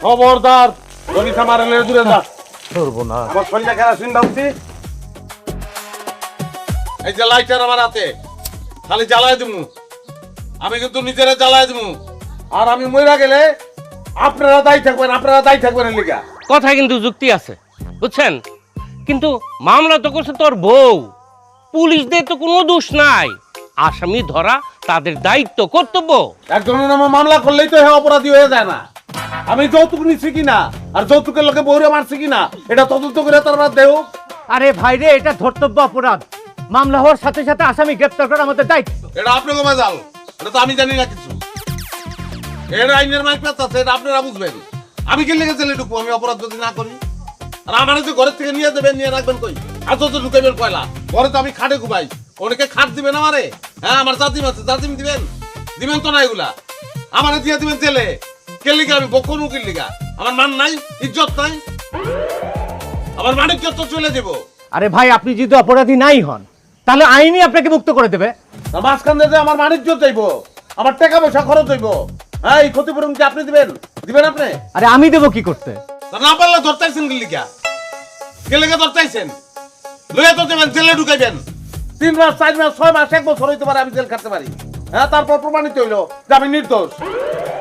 খবরদার গণিত আমার দূরে যা ধরবো না আমার শরীরে খেলা শুনবা উঠছি এই যে লাইটার আমার হাতে খালি জ্বালায় দিমু আমি কিন্তু নিজেরা জ্বালায় দিমু আর আমি মইরা গেলে আপনারা দায়ী থাকবেন লিগা কথা কিন্তু যুক্তি আছে বুঝছেন কিন্তু মামলা তো করছে তোর বউ পুলিশদের তো কোনো দোষ নাই আসামি ধরা তাদের দায়িত্ব কর্তব্য একজনের নামে মামলা করলেই তো অপরাধী হয়ে যায় না আমি যৌতুক নিচ্ছি কিনা আর যৌতুকের লোকে বউরে মারছি কিনা এটা তদন্ত করে তারপর দেহ আরে ভাই রে এটা ধর্তব্য অপরাধ মামলা হওয়ার সাথে সাথে আসামি গ্রেপ্তার করা আমাদের দায়িত্ব এটা আপনাকে মজাল এটা তো আমি জানি না কিছু এর আইনের মাইক আছে এটা আপনারা বুঝবেন আমি কি লেগে জেলে ঢুকবো আমি অপরাধ যদি না করি আর আমার যে ঘরের থেকে নিয়ে দেবেন নিয়ে রাখবেন কই আর তো ঢুকাইবেন কয়লা ঘরে তো আমি খাটে ঘুমাই অনেকে খাট দিবেন আমারে হ্যাঁ আমার জাতিম আছে জাতিম দিবেন তো না এগুলা আমারে দিয়ে দিবেন জেলে কে লিগা আমি বকন উকিল লিগা আমার মান নাই ইজ্জত নাই আমার মান ইজ্জত তো চলে যাবো আরে ভাই আপনি যদি অপরাধী নাই হন তাহলে আইনই আপনাকে মুক্ত করে দেবে মাঝখান দিয়ে আমার মান ইজ্জত যাইবো আমার টাকা পয়সা খরচ হইবো হ্যাঁ এই ক্ষতিপূরণ কি আপনি দিবেন আপনি আরে আমি দেবো কি করতে না পারলে ধরতাইছেন গিলিকা গেলেকে ধরতাইছেন লইয়া তো দেবেন জেলে ঢুকাইবেন 3 মাস 4 মাস 6 মাস 1 বছর হইতে পারে আমি জেল খাটতে পারি হ্যাঁ তারপর প্রমাণিত হইলো যে আমি নির্দোষ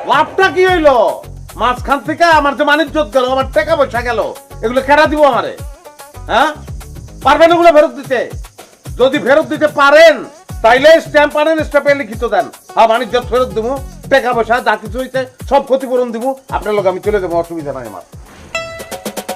লাভটা কি হইলো মাঝখান থেকে আমার যে মানিজ্জত গেল আমার টাকা পয়সা গেল এগুলো কেরা দিব আমারে হ্যাঁ পারবেন এগুলো ফেরত দিতে যদি ফেরত দিতে পারেন তাইলে স্ট্যাম্প আনেন স্ট্যাম্পে লিখিত দেন হ্যাঁ মানিজ্জত ফেরত দেবো টাকা পয়সা যা কিছু হইতে সব ক্ষতিপূরণ দিব আপনার লোক আমি চলে যাবো অসুবিধা নাই আমার